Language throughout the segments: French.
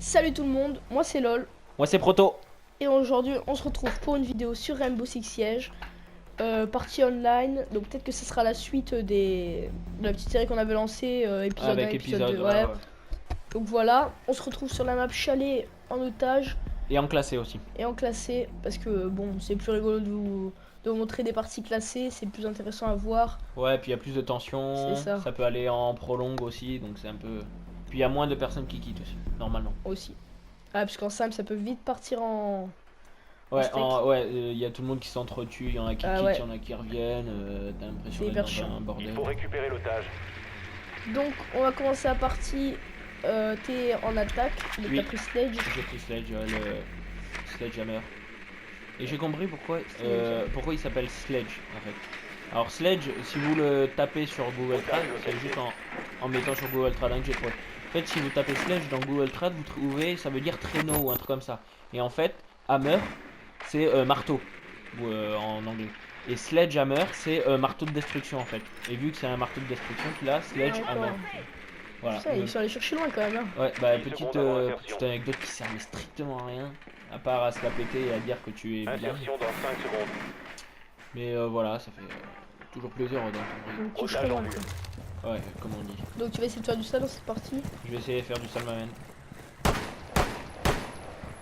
Salut tout le monde, moi c'est LOL Moi c'est Proto. et aujourd'hui on se retrouve pour une vidéo sur Rainbow Six Siege, partie online. Donc peut-être que ce sera la suite de la petite série qu'on avait lancée, épisode 1, Avec épisode 2. ouais. Donc voilà, on se retrouve sur la map chalet en otage Et en classé aussi. et en classé parce que bon, c'est plus rigolo de vous montrer des parties classées, c'est plus intéressant à voir. Ouais, puis il y a plus de tension. C'est ça. Peut aller en prolong aussi, donc c'est un peu. Puis il y a moins de personnes qui quittent aussi, normalement. Aussi. Ah, parce qu'en simple ça peut vite partir en. Ouais, steak. ouais, il y a tout le monde qui s'entretue, il y en a qui quittent, ouais. il y en a qui reviennent. T'as l'impression C'est d'être hyper dans chiant. un bordel. Il faut récupérer l'otage. Donc on va commencer la partie. T'es en attaque, donc Oui. t'as pris Sledge. J'ai pris Sledge, le Sledgehammer. Et j'ai compris pourquoi il s'appelle Sledge en fait. Alors Sledge, si vous le tapez sur Google Trad, c'est juste en mettant sur Google Trad que j'ai trouvé. En fait, si vous tapez Sledge dans Google Trad, vous trouvez, ça veut dire traîneau ou un truc comme ça. Et en fait, hammer, c'est marteau en anglais. Et Sledgehammer, c'est marteau de destruction en fait. Et vu que c'est un marteau de destruction qu'il a, Sledgehammer. Voilà. Ça, ils sont allés chercher loin quand même. Hein. Ouais, bah 10 petite, secondes avant insertion. petite anecdote qui servait strictement à rien, à part à se la péter et à dire que tu es bilingue. Insertion dans 5 secondes. Mais voilà, ça fait toujours plaisir d'entendre. Donc tu Otage serais en loin. vue. Quoi. Ouais, comme on dit. Donc tu vas essayer de faire du salon, c'est parti. Je vais essayer de faire du salmamen.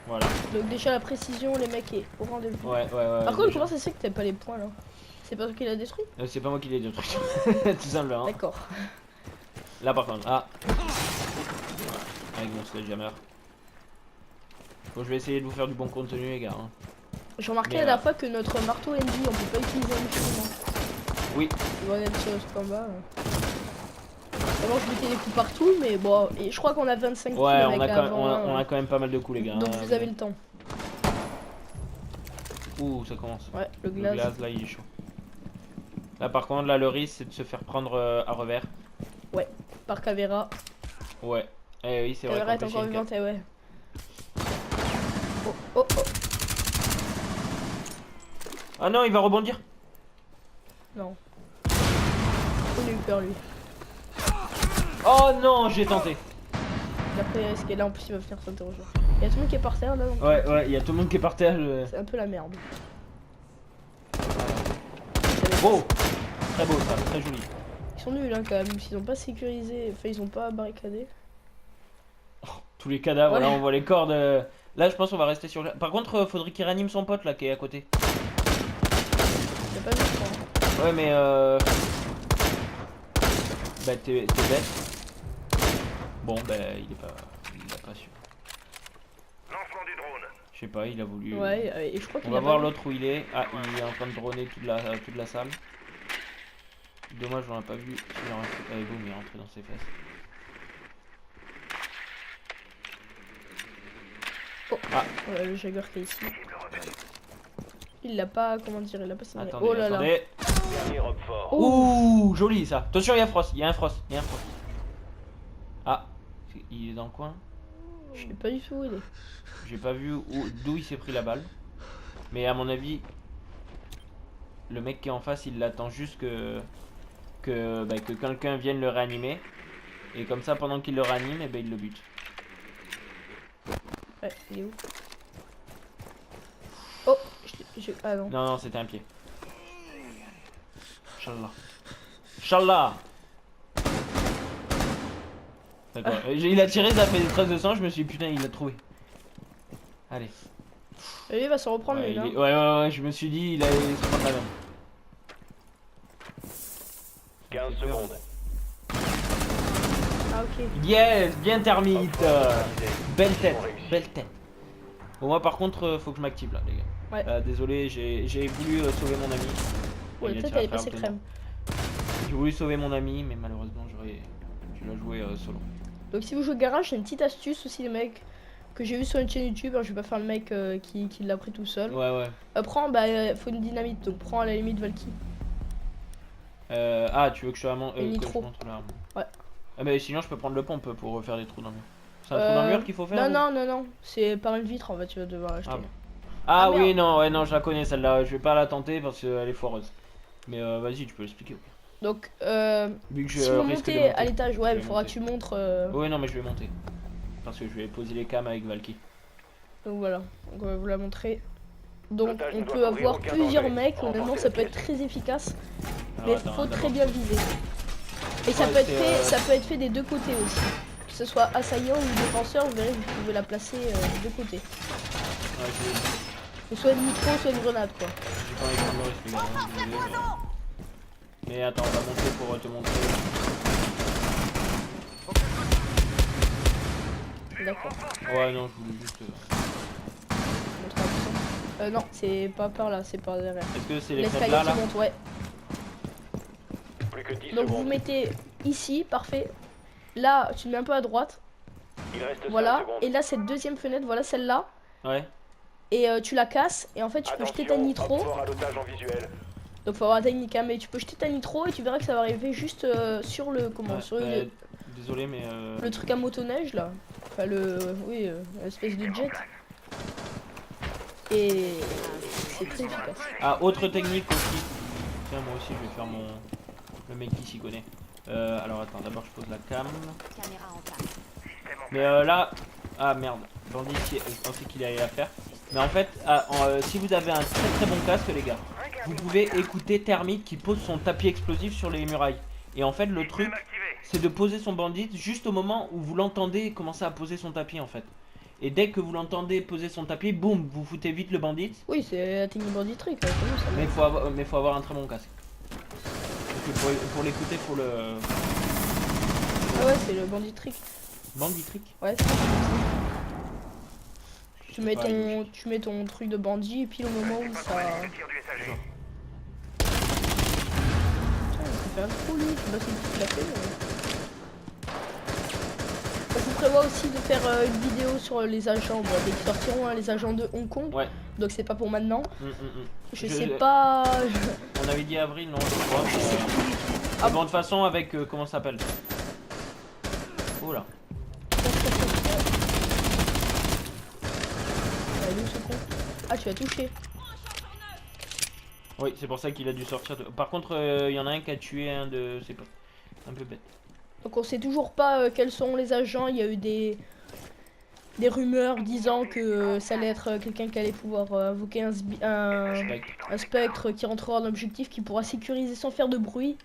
Voilà. Donc déjà la précision, les mecs est au rendez-vous. Ouais. Par contre, déjà. comment ça se fait que t'as pas les points là? C'est pas toi qui l'a détruit? C'est pas moi qui l'ai détruit. Tout simplement. D'accord. Là par contre, voilà. Avec mon sledgehammer. Bon, je vais essayer de vous faire du bon contenu, les gars. Hein. J'ai remarqué Mais, la dernière fois que notre marteau ND, on peut pas utiliser infiniment. Oui. Tu vois, être sur ce combat. Avant, je mettais des coups partout, mais bon, et je crois qu'on a 25 kills Ouais, avec on a, la quand, avant, on a quand même pas mal de coups, les gars. Donc hein. vous avez le temps. Ouh, ça commence. Ouais, le Le glace. glace, là, il est chaud. Là, par contre, là, le risque, c'est de se faire prendre à revers. Par Caveira. Ouais. Eh oui, c'est vrai. Caveira est qu'on peut encore essayer une vivante, ouais. Oh. Ah non, il va rebondir. Non. Il a eu peur lui. Oh non, j'ai tenté. D'après ce qu'elle là en plus il va venir s'interroger. Il y a tout le monde qui est par terre là donc Ouais, il y a tout le monde qui est par terre. c'est un peu la merde. Beau. Très beau ça, très joli. Ils sont nuls hein quand même, s'ils ont pas sécurisé, enfin ils ont pas barricadé. Tous les cadavres, Ouais. là on voit les cordes. Là je pense qu'on va rester sur. Par contre, faudrait qu'il réanime son pote là qui est à côté. J'ai pas vu je crois. Ouais, mais bah t'es bête. Bon, bah il a pas su. Lancement du drone. Je sais pas, il a voulu. Ouais, et je crois On qu'il va a voir pas vu. l'autre où il est. Ah, il est en train de droner toute la salle. Dommage, on l'a pas vu. Il est rentré avec vous, mais il est rentré dans ses fesses. Oh. Ah. Ouais, le Jagger qui est ici. Il l'a pas, comment dire, il l'a pas signalé. Attendez, Oh là là. attendez. Dernier robe fort. Oh. Ouh, joli ça. Attention, il y a Frost, il y a un Frost, il y a un Frost. Ah, il est dans le coin. Je sais pas du tout où il est. J'ai pas vu d'où il s'est pris la balle. Mais à mon avis, le mec qui est en face, il l'attend juste que quelqu'un vienne le réanimer. Et comme ça, pendant qu'il le réanime, et ben il le bute. Ouais, il est où? Oh, ah non. Non, c'était un pied. Inch'Allah. Inch'Allah. D'accord. Il a tiré, ça fait des traces de sang, je me suis dit putain, il l'a trouvé. Allez. Et lui il va se reprendre Ouais, lui là. ouais, je me suis dit, il allait se prendre la même. 15 secondes. Ah ok. Yes, bien termite. Belle tête, Ils ont réussi. belle tête. Bon, moi par contre, faut que je m'active là, les gars. Ouais. Désolé, j'ai voulu sauver mon ami. Ouais, Il a peut-être tiré elle est à passée travers le crème. J'ai voulu sauver mon ami, mais malheureusement, j'aurais dû la jouer solo. Donc si vous jouez garage, j'ai une petite astuce aussi les mecs que j'ai vu sur une chaîne YouTube. Alors, je vais pas faire le mec qui l'a pris tout seul. Ouais. Prends, faut une dynamite, donc prends à la limite Valky. Ah, tu veux que je te Et que je nitro. montre l'arme? Ouais. Ah, mais sinon, je peux prendre le pompe pour faire des trous dans le mur. C'est un trou dans le mur qu'il faut faire? Non, c'est par une vitre en fait, tu vas devoir acheter. Ah, bon. Ah, Ah oui, merde. non, ouais, non, je la connais celle-là. Je vais pas la tenter parce qu'elle est foireuse. Mais vas-y, tu peux l'expliquer. Donc, Vu que je si vous risque de montez monter. à l'étage, ouais, Je il vais faudra monter. que tu montres. Ouais, non, mais je vais monter. parce que je vais poser les cams avec Valky. Donc voilà, donc on va vous la montrer. Donc L'otage on ne doit peut courir avoir aucun plusieurs danger. mecs, Renforcez honnêtement la ça peut être pièce. très efficace, Alors, mais attends, faut d'abord, très bien viser. Et ça Ouais, peut être c'est, fait, ça peut être fait des deux côtés aussi. Que ce soit assaillant ou défenseur, vous verrez, vous pouvez la placer des deux côtés. Ouais, Donc soit une micro, soit une grenade quoi. j'ai pas envie de prendre le risque, les gars, hein, désolé, mais attends, on va monter pour te montrer. D'accord. Ouais, non, je voulais juste. Montrer la puissance. Non, c'est pas par là, c'est par derrière. Est-ce que c'est les L'escalier fenêtres là, qui là? monte, ouais. Plus que 10 Donc vous secondes. mettez ici, parfait. Là, tu le mets un peu à droite. Il reste 5 Voilà. secondes. Et là, cette deuxième fenêtre, voilà celle-là. Ouais. Et tu la casses. Et en fait, tu peux jeter ta nitro. Hop fort à l'otage en visuel. Donc faut avoir la technique, hein, mais tu peux jeter ta nitro et tu verras que ça va arriver juste sur le comment, Ouais, sur le, désolé, mais. le truc à motoneige là. Enfin le, oui, l'espèce de jet. Et c'est très efficace. Ah, autre technique aussi. Tiens, moi aussi, je vais faire le mec qui s'y connaît. Alors attends, d'abord je pose la cam. Caméra en place. Mais là, ah merde, Bandit, je pensais qu'il allait la faire. Mais en fait, si vous avez un très très bon casque, les gars, vous pouvez écouter Thermite qui pose son tapis explosif sur les murailles. Et en fait, le truc, c'est de poser son bandit juste au moment où vous l'entendez commencer à poser son tapis en fait. Et dès que vous l'entendez poser son tapis, boum, vous foutez vite le bandit. Oui, c'est la technique banditrique. Ça Mais faut avoir un très bon casque. Parce que pour l'écouter, faut le Ah ouais, c'est le banditrique. bandit trick. Ouais, c'est ça. Tu mets ton truc de bandit et puis au moment où ça. Putain, il fait un trou lui, je sais pas si tu l'as fait. Je vous prévois aussi de faire une vidéo sur les agents, bon, dès qu'ils sortiront, hein, les agents de Hong Kong. Ouais. Donc c'est pas pour maintenant. Je sais Je- pas. On avait dit avril, non, je crois. Ah Bon, de toute façon, avec comment ça s'appelle? Oh là. Allez, ce con. Ah, tu as touché. Oui, c'est pour ça qu'il a dû sortir. Par contre, il y en a un qui a tué un de ses potes. Un peu bête. Donc on sait toujours pas quels sont les agents. Il y a eu des rumeurs disant que ça allait être quelqu'un qui allait pouvoir invoquer Spectre. un spectre qui rentrera en objectif, qui pourra sécuriser sans faire de bruit.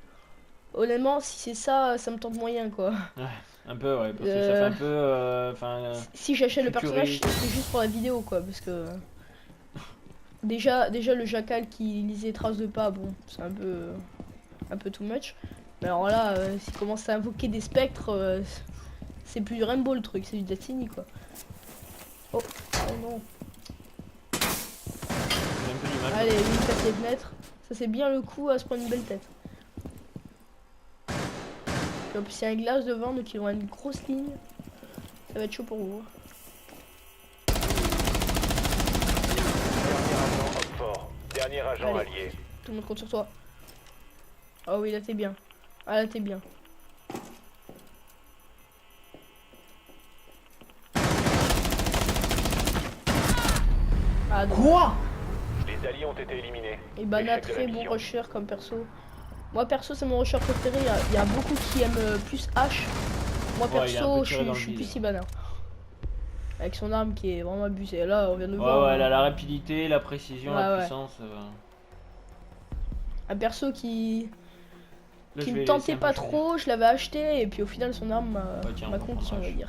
Honnêtement, si c'est ça, ça me tente moyen quoi. Un peu, ouais, parce que ça fait un peu. Enfin. Si j'achète le personnage, sécurise. c'est juste pour la vidéo quoi, parce que déjà le jackal qui lisait traces de pas, bon, c'est un peu too much. Mais alors là, s'il commence à invoquer des spectres, c'est plus du Rainbow le truc, c'est du Destiny quoi. Oh, oh non. J'ai un peu du mal. Allez, lui casse les fenêtres. Ça c'est bien le coup à se prendre une belle tête. Et en plus il y a un glace devant, donc ils vont avoir une grosse ligne. Ça va être chaud pour vous. Dernier agent hop fort. Dernier agent Allez. allié. Tout le monde compte sur toi. Oh oui, là t'es bien. Ah là t'es bien. Ah donc. Quoi? Les alliés ont été éliminés. Et Bana, Échec de la très bon mission. rusher comme perso. Moi perso c'est mon rusher préféré. Il y a beaucoup qui aiment plus H. Moi Ouais, il a un perso peu je tiré dans suis le plus bide. Ibana. Avec son arme qui est vraiment abusée. Là on vient de le Ouais, voir. ouais, hein. elle a la rapidité, la précision, Ouais, la ouais. puissance. Un perso qui Là, je me vais tentait laisser un pas peu choisir. trop, je l'avais acheté et puis au final son arme Ouais, tiens, m'a on va conquis on prendre va H. dire.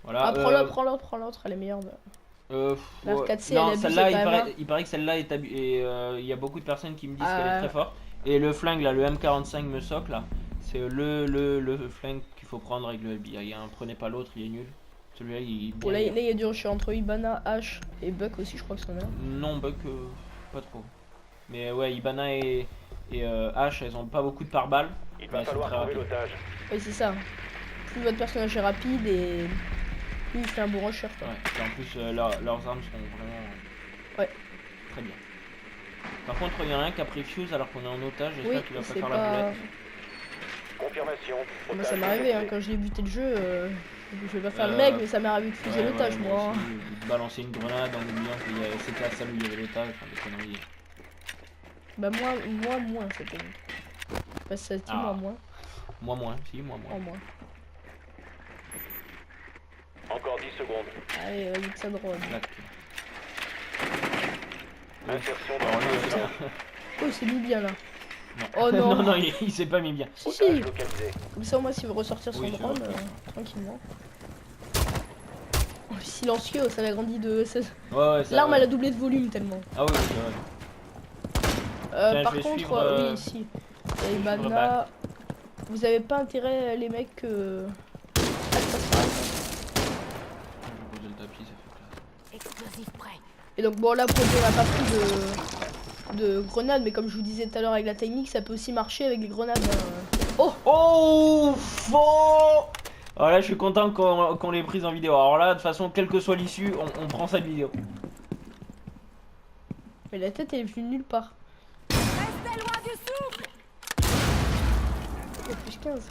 Voilà. Ah prends l'autre, elle est meilleure. La Ouais. 4C, Non, elle abuse celle-là, quand même, hein. il paraît que celle-là est abusée. Et il y a beaucoup de personnes qui me disent qu'elle Ah. est très forte. Et le flingue là, le M45 me socle là. C'est le flingue qu'il faut prendre avec le LBI. Prenez pas l'autre, il est nul. Celui-là, il est Bon, bien. là il y a du rusher entre Ibana, H et Buck aussi, je crois que c'en est un. Non, Buck, pas trop. Mais ouais, Ibana et H, elles ont pas beaucoup de pare-balles. Il Mais va elles sont falloir très trouver rapides. l'otage. Oui, c'est ça. Plus votre personnage est rapide et plus il fait un bon rusher quoi. Ouais, et en plus, leurs armes sont vraiment. Ouais. Très bien. Par contre, il y en a un qui a pris Fuse alors qu'on est en otage. J'espère Oui, qu'il va pas c'est faire la pas. boulette. Confirmation. Moi ça Otage m'est arrivé hein, détecté. quand je débutais le jeu. Je vais pas faire le mec, mais ça m'est arrivé de fuser Ouais, l'otage ouais, moi. aussi, de balancer une grenade en oubliant que c'était à celle où il y avait l'otage. Enfin, des conneries. Bah moi moins cette année. Pas ça, Ah. moi moins. Moi moins, si, moi moins. En moins. Encore 10 secondes. Allez, vas-y que ça drone. Là. Insertion Alors, dans lui, le c'est là. Oh, il s'est mis bien là. Non. Oh non. non, non, il s'est pas mis bien. Si, otage si. localisé. Comme ça, au moins, s'il veut ressortir son Oui, c'est drone, vrai. tranquillement. Oh, silencieux, ça l'a grandi de. Ouais, ouais, ça, L'arme, ouais. elle a doublé de volume tellement. Ah oui, c'est vrai. Tiens, Par je vais contre, suivre, oui, si. Et suivre Bana, vous avez pas intérêt, les mecs, à le passer par exemple. Je vais poser le tapis, ça fait classe. Explosif prêt. Et donc, bon, là, pour dire, on a pas pris de grenades, mais comme je vous disais tout à l'heure avec la technique, ça peut aussi marcher avec les grenades. Hein. Oh! Oh, faux. Alors là, je suis content qu'on l'ait prise en vidéo. Alors là, de toute façon, quelle que soit l'issue, on prend cette vidéo. Mais la tête, elle est venue nulle part. Restez loin du souffle. Il y a plus 15.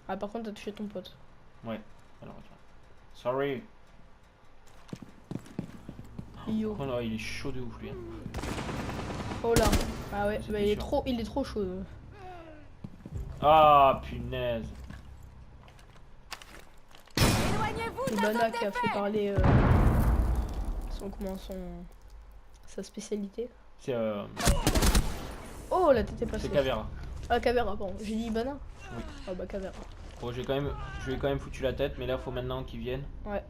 Ah, par contre, t'as touché ton pote. Alors, attends. Sorry. Yo. Oh non, il est chaud de ouf, lui. Hein. Oh là. Ah ouais, C'est bah, chiant. il est trop chaud. Ah, punaise. Éloignez-vous C'est de la Bana zone qui a fait d'effet. parler sa spécialité. C'est Oh, la tête est passée. Cavera. Ah, Cavera, bon. J'ai dit Bana. Oui. Ah bah Cavera. Bon, je lui ai quand même foutu la tête, mais là, faut maintenant qu'il vienne. Ouais.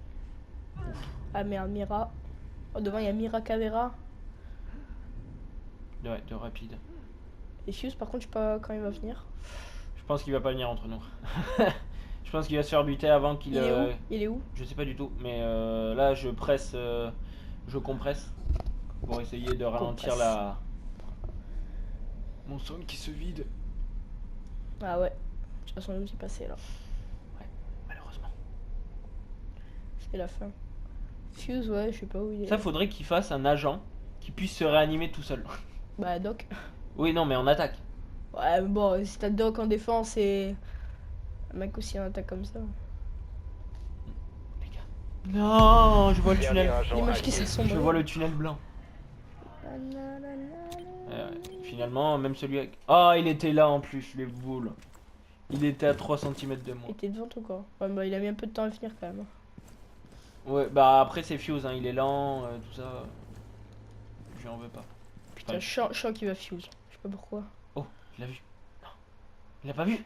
Ah merde, Mira. Oh, devant, il y a Mira Cavera. Ouais, de rapide. Et Fuse, par contre, je sais pas quand il va venir. Je pense qu'il va pas venir entre nous. Je pense qu'il va se faire buter avant qu'il. Il est où? Il est où? Je sais pas du tout, mais là, je presse. Je compresse. Pour essayer de ralentir Compresse. la. Mon son qui se vide. Ah ouais. De toute façon, l'autre est passé là. Malheureusement. C'est la fin. Fuse, ouais, je sais pas où il est. Ça, faudrait qu'il fasse un agent qui puisse se réanimer tout seul. Bah, Doc. Oui, non, mais en attaque. Ouais, mais bon, si t'as Doc en défense et. Un mec aussi en attaque comme ça. Les gars. Non, je vois le Dernier tunnel. agent Les matchs qui allié. se sont Je vois le tunnel blanc. Finalement, même celui avec. Ah, il était là en plus, les boules. Il était à 3 cm de moi. Il était devant toi quoi. Ouais, bah, il a mis un peu de temps à finir quand même. Ouais, bah après, c'est Fuse, hein, il est lent, tout ça. Je lui en veux pas. Putain, Ouais. je sens qu'il va Fuse. Je sais pas pourquoi. Oh, il a vu. Non, il a pas vu.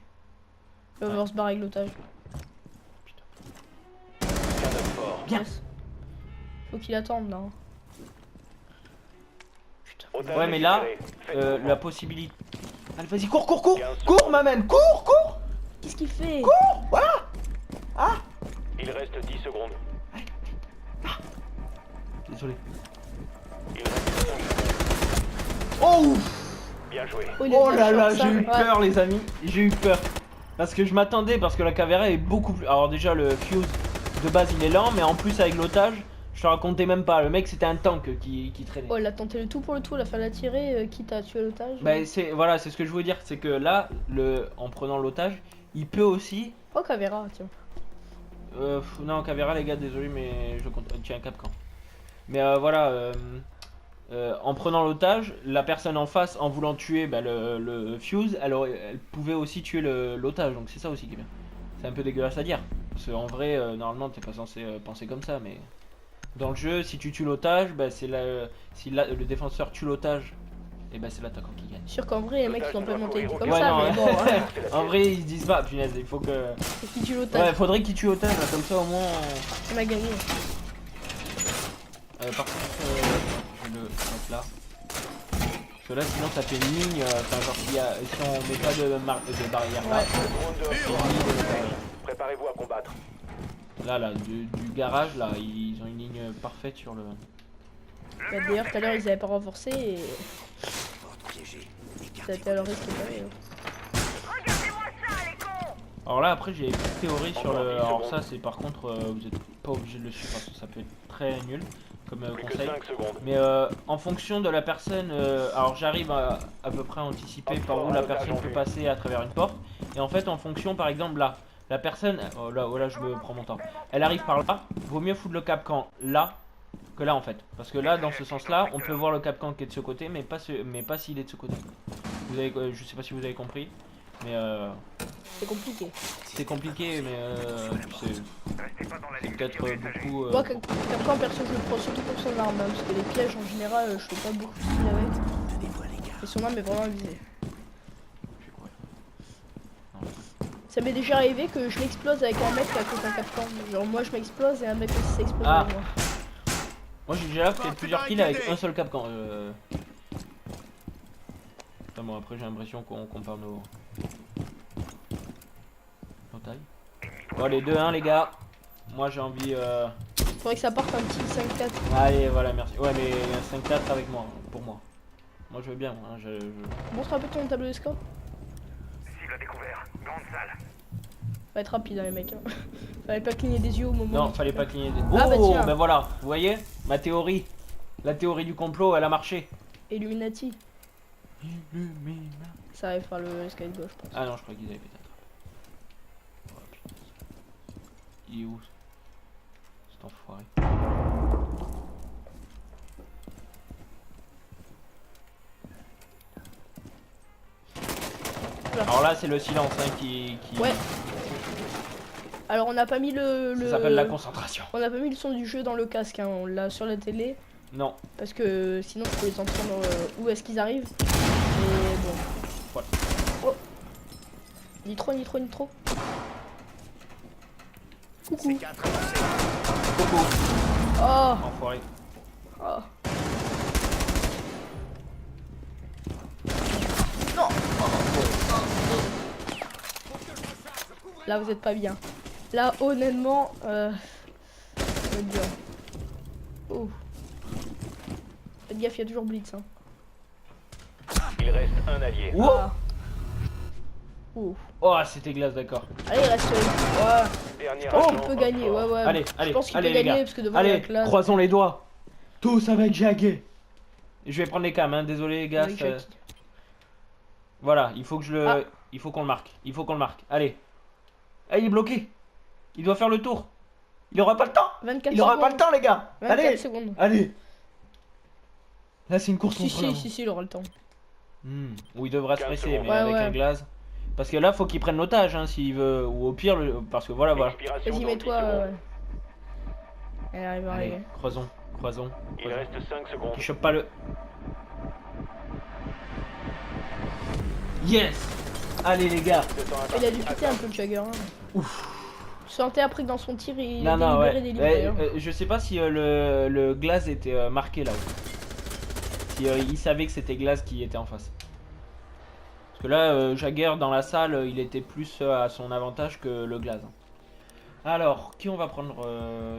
Il va se barrer avec l'otage. Cannon fort. Bien. Yes. Faut qu'il attende là. Hein. Putain. Otage Ouais, mais là, récupéré. Faites mouvement. la possibilité. Allez, vas-y, cours, cours, cours. 15 Cours, secondes. ma man, cours, cours. Qu'est-ce qu'il fait? Il reste 10 secondes. Désolé. Il reste 5 secondes. Oh, Bien joué. Il a oh bien là short là, ça. j'ai eu Ouais. peur, les amis. J'ai eu peur. Parce que je m'attendais, parce que la Cavera est beaucoup plus. Alors, déjà, le Fuse de base il est lent, mais en plus, avec l'otage, je te racontais même pas. Le mec, c'était un tank qui traînait. Oh, il a tenté le tout pour le tout, il a fait la tirer, quitte à tuer l'otage. Bah, voilà, c'est ce que je voulais dire. C'est que là, en prenant l'otage, il peut aussi. Oh, Cavera, tiens. Non, Cavera, les gars, désolé, mais je compte. Tu as un capcan. Mais voilà, en prenant l'otage, la personne en face, en voulant tuer bah, le Fuse, elle pouvait aussi tuer l'otage. Donc c'est ça aussi qui est bien. C'est un peu dégueulasse à dire. Parce qu'en vrai, normalement, t'es pas censé penser comme ça. Mais dans le jeu, si tu tues l'otage, bah, si le défenseur tue l'otage, et bah, c'est l'attaquant qui gagne. Sûr qu'en vrai, les mecs ils ont pas monté comme Ouais, ça, non, mais ouais. bon, hein. En vrai, ils se disent pas, punaise, il faut que. C'est qui tue l'otage. Ouais, faudrait qu'il tue otage, là, comme ça au moins. On a gagné. Par contre, je vais le mettre là. Parce que là, sinon, ça fait une ligne. Enfin, genre, si on met pas de barrière là, Ouais. Round de c'est une ligne de l'otage. Préparez-vous à combattre. Là, du garage, là, ils ont une ligne parfaite sur le. Bah, d'ailleurs, tout à l'heure ils avaient pas renforcé et. Ça a été à leur risque pareil. Alors là, après, j'ai une petite théorie sur Encore le. 10 Alors, secondes. ça, c'est par contre, vous êtes pas obligé de le suivre parce que ça peut être très nul comme Plus que conseil. 5 secondes. Mais en fonction de la personne, alors j'arrive à peu près à anticiper par où la personne peut passer à travers une porte. Et en fait, en fonction, par exemple, là, la personne, oh là, je me prends mon temps. Elle arrive par là, vaut mieux foutre le capcan là que là en fait. Parce que là, dans ce sens-là, on peut voir le capcan qui est de ce côté, mais pas s'il est de ce côté. Je sais pas si vous avez compris. Mais C'est compliqué. c'est compliqué, mais c'est peut-être beaucoup. Moi, Capcom, perso, je le prends surtout pour son arme, hein, parce que les pièges en général, je fais pas beaucoup de style avec. Et son arme est vraiment visée. Ça m'est déjà arrivé que je m'explose avec un mec à côté d'un Capcom. Genre, moi je m'explose et un mec aussi s'explose Ah. avec moi. Moi j'ai déjà fait plusieurs kills avec un seul Capcan. Enfin, bon, après j'ai l'impression qu'on compare nos tailles. Bon, allez, 2-1 les gars. Moi j'ai envie. Faudrait que ça parte un petit 5-4. Allez, voilà, merci. Ouais, mais un 5-4 avec moi, pour moi. Moi je veux bien. Hein, Montre un peu ton tableau de score. Cible à découvert. Grande salle. Va être rapide, hein, les mecs. Hein. Fallait pas cligner des yeux au moment. Non, fallait pas cligner des. Ah, bah, Oh, tiens. ben voilà, vous voyez, ma théorie. La théorie du complot, elle a marché. Illuminati. Illumina. Ça arrive par le sky gauche, je pense. Ah non, je crois qu'ils avaient pété la trappe. Oh putain. Il est où cet enfoiré? Alors là, c'est le silence hein, qui. Ouais. Alors on n'a pas mis le. Ça s'appelle la concentration. On n'a pas mis le son du jeu dans le casque, hein. On l'a sur la télé. Non. Parce que sinon je peux les entendre où est-ce qu'ils arrivent. Et bon. Voilà. Oh. Nitro. Coucou. Coco. Oh. Enfoiré. Oh. Non. Là vous êtes pas bien. Là honnêtement ça va être dur. Oh. Faites gaffe, il y a toujours Blitz hein. Il reste un allié. Oh, Ah. Oh. oh c'était glace, d'accord. Allez, il reste. Ouais. Dernier Je pense qu'il agent peut gagner. encore. Ouais. Allez, Je allez, pense qu'il allez peut les gagner gars. parce que devant la Allez, classe. croisons les doigts. Tous avec Jaguet. Je vais prendre les cams, hein. Désolé les gars. Avec Jackie. Voilà, il faut que je le. Ah. Il faut qu'on le marque. Il faut qu'on le marque. Allez. Ah, il est bloqué. Il doit faire le tour. Il aura pas le temps. 24 Il aura secondes. pas le temps, les gars. 24 Allez. secondes. Allez. Là, c'est une course Si, contre si, la si, si, il aura le temps. Où il devra se 15 presser, secondes. mais Ouais, avec ouais. un glace. Parce que là, faut qu'il prenne l'otage, hein, s'il veut. Ou au pire, parce que voilà, voilà. Expiration Vas-y, dans mets-toi. 10 secondes. Elle arrive à Allez, arriver. croisons. Il reste 5 secondes. Il chope pas le. Yes. Allez, les gars. Le temps Il a imparti. dû quitter un peu le Jagger. Hein. Ouf. Je sentais après que dans son tir, il Non, non, ouais. délivré. Hein. Je sais pas si le glace était marqué là-haut. Si il savait que c'était glace qui était en face. Parce que là, Jagger dans la salle, il était plus à son avantage que le glace. Alors, qui on va prendre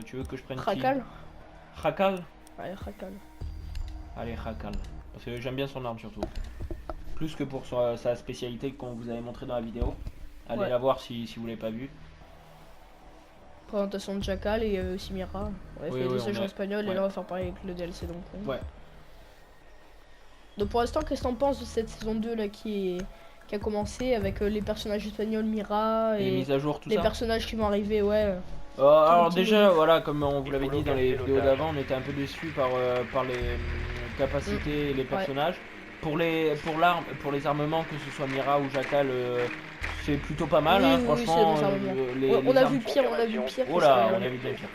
tu veux que je prenne qui? Rakal. Rakal. Ouais, Rakal. Allez, Rakal. Parce que j'aime bien son arme surtout. Plus que pour sa spécialité qu'on vous avait montré dans la vidéo. Allez Ouais. la voir si vous l'avez pas vue. Présentation de Jackal et aussi Mira. On a Oui, fait oui, des on agents a- espagnols ouais. et là on va faire pareil avec le DLC donc. Ouais. Donc pour l'instant, qu'est-ce que t'en penses de cette saison 2 là qui a commencé avec les personnages espagnols Mira Et les et mises à jour, tout les ça. personnages qui vont arriver, ouais. Alors petit déjà, bonus. voilà, comme on vous Il l'avait faut dit dans les localiser vidéos l'otage. d'avant, on était un peu déçus par les capacités et les personnages. Pour les armements, que ce soit Mira ou Jackal, c'est plutôt pas mal, Oui, hein, oui, franchement. c'est bon, ça va bien. les On a armes- vu pire, on a vu pire. Oh parce là, que- on a vu bien pire.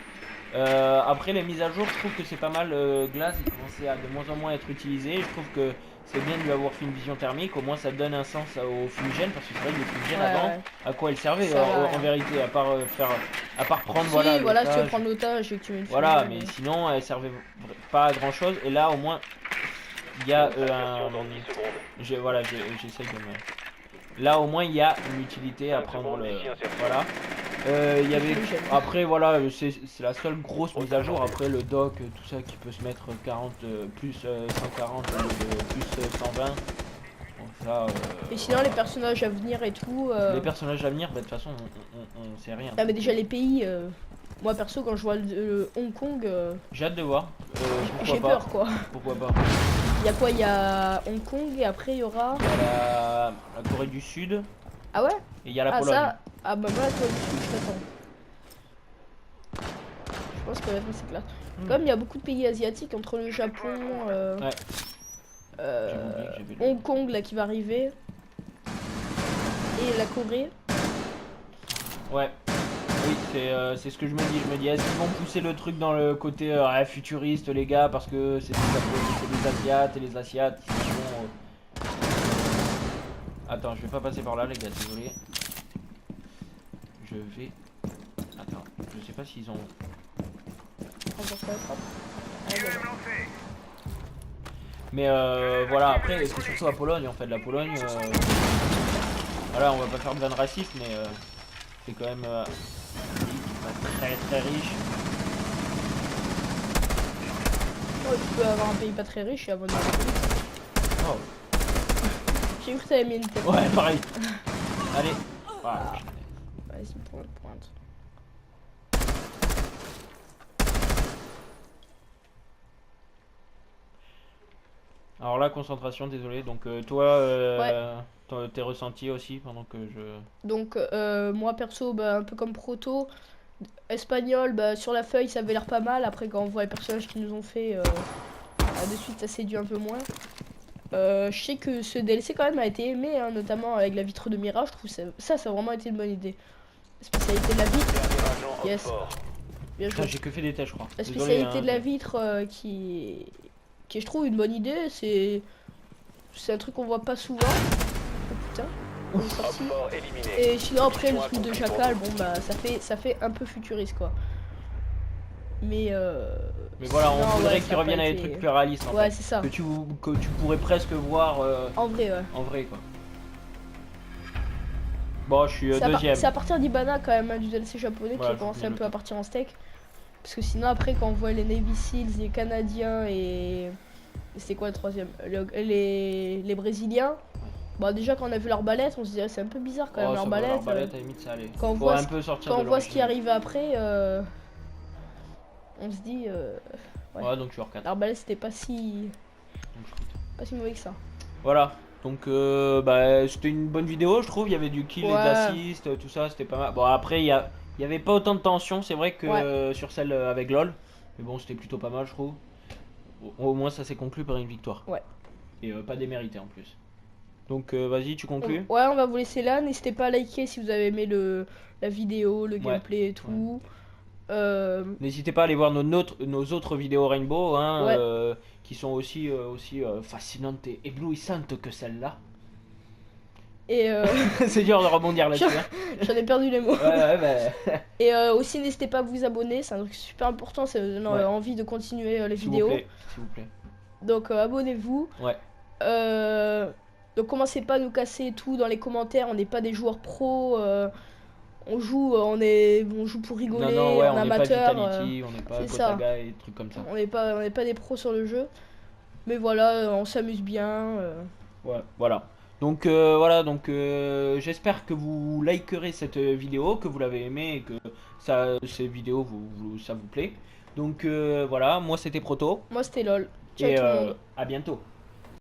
Après les mises à jour, je trouve que c'est pas mal. Glace, il commençait à de moins en moins être utilisé. Je trouve que c'est bien de lui avoir fait une vision thermique. Au moins, ça donne un sens au fumigène, parce que c'est vrai que les fumigènes Ouais, avant, ouais. à quoi elles servaient Ça va, en ouais. vérité, à part prendre Si, voilà. voilà, si tu veux l'otage. prendre l'otage et que tu mets une Voilà, fumée, mais sinon elles servaient pas à grand chose. Et là, au moins, il y a un. Expiration dans 10 secondes. J'essaye de me. Là, au moins, il y a une utilité à 5 prendre. secondes d'ici insertion. Voilà. Il y avait. Fumigène. Après, voilà, c'est la seule grosse mise à jour. Après, le dock, tout ça qui peut se mettre 40 plus 140 plus 120. Bon, ça. Et sinon, les personnages à venir et tout. Les personnages à venir, bah, de toute façon, on sait rien. Ah, mais déjà, les pays. Moi perso, quand je vois le Hong Kong, J'ai hâte de voir. j'ai Pourquoi pas. peur quoi. Pourquoi pas. Il y a quoi? Il y a Hong Kong et après il y aura. Il y a la Corée du Sud Ah ouais? et il y a la Ah Pologne. ça. Ah bah moi, la Corée du Sud, je t'attends. Je pense que la fin c'est clair. Comme il y a beaucoup de pays asiatiques entre le Japon, Ouais. J'ai oublié que j'avais le- Hong Kong là qui va arriver. Et la couvrir. Ouais. Oui, c'est ce que je me dis. Je me dis, est-ce qu'ils vont pousser le truc dans le côté futuriste, les gars, parce que c'est des Asiates et les Asiates ils sont. Attends, je vais pas passer par là, les gars, désolé. Je vais. Attends, je sais pas s'ils ont. Mais voilà, après, c'est surtout à Pologne en fait. La Pologne. Voilà, on va pas faire de vanne raciste, mais c'est quand même un pays qui est pas très riche. Oh, tu peux avoir un pays pas très riche et avoir une république. Oh. J'ai cru que t'avais mis une tête. Ouais, pareil. Allez. Voilà. Vas-y, prends une pointe. Alors là, concentration, désolé. Donc toi, tes ressentis aussi pendant que je. Donc moi perso, bah, un peu comme Proto, espagnol, bah, sur la feuille ça avait l'air pas mal. Après quand on voit les personnages qu'ils nous ont fait, de suite ça séduit un peu moins. Je sais que ce DLC quand même a été aimé, hein, notamment avec la vitre de mirage. Je trouve ça a vraiment été une bonne idée. La spécialité de la vitre. Dernier agent Yes. Oxford. Bien Putain, joué. j'ai que fait des tests, je crois. La Désolé, spécialité hein. de la vitre qui est, je trouve, une bonne idée. C'est un truc qu'on voit pas souvent. Oh putain, on est sorti. Oxford éliminé. Et sinon après le truc de chacal, bon bah ça fait un peu futuriste quoi. Mais voilà, on non, voudrait ouais, qu'ils ça a reviennent pas à des été- trucs plus réalistes en ouais fait. c'est ça. Que tu pourrais presque voir En vrai ouais. en vrai quoi. Bon, je suis deuxième. C'est à partir d'Ibana quand même, hein, du DLC japonais Voilà, qui a commencé je un me peu à note. partir en steak. Parce que sinon après quand on voit les Navy Seals, les Canadiens et c'était quoi le troisième, les Brésiliens. Bah déjà quand on a vu l'arbalète on se disait c'est un peu bizarre quand même Oh, ça va, l'arbalète. l'arbalète, à la limite, ça allait. quand on Faut voit un ce- peu sortir Quand de on voit ce qui l'original. arrive après, on se dit ouais. Ouais, donc je suis hors 4. l'arbalète c'était pas si mauvais que ça. Voilà. Donc bah, c'était une bonne vidéo, je trouve. Il y avait du kill et de Ouais. l'assist, tout ça, c'était pas mal. Bon, après, il y avait pas autant de tension, c'est vrai que sur celle avec LOL. Mais bon, c'était plutôt pas mal, je trouve. Au moins, ça s'est conclu par une victoire. Ouais. Et pas démérité en plus. Donc, vas-y, tu conclus. Ouais, on va vous laisser là. N'hésitez pas à liker si vous avez aimé la vidéo, le gameplay et tout. N'hésitez pas à aller voir nos autres vidéos Rainbow, hein, Ouais. qui sont aussi fascinantes et éblouissantes que celle-là. Et C'est dur de rebondir là-dessus. Hein. j'en ai perdu les mots. Ouais, bah. Et aussi, n'hésitez pas à vous abonner. C'est un truc super important. Ça nous donne Ouais. envie de continuer les S'il vidéos. vous plaît, s'il vous plaît. Donc, abonnez-vous. Ouais. Donc, commencez pas à nous casser tout dans les commentaires. On n'est pas des joueurs pros. On joue pour rigoler, Non, ouais, en on n'est pas amateur. Vitality, on n'est pas c'est ça. Gotaga et des trucs comme ça. On n'est pas des pros sur le jeu. Mais voilà, on s'amuse bien. Ouais, voilà. Donc j'espère que vous likerez cette vidéo, que vous l'avez aimée et que ces vidéos ça vous plaît. Donc voilà, moi c'était Proto Moi, c'était LOL. Ciao et tout le monde. à bientôt.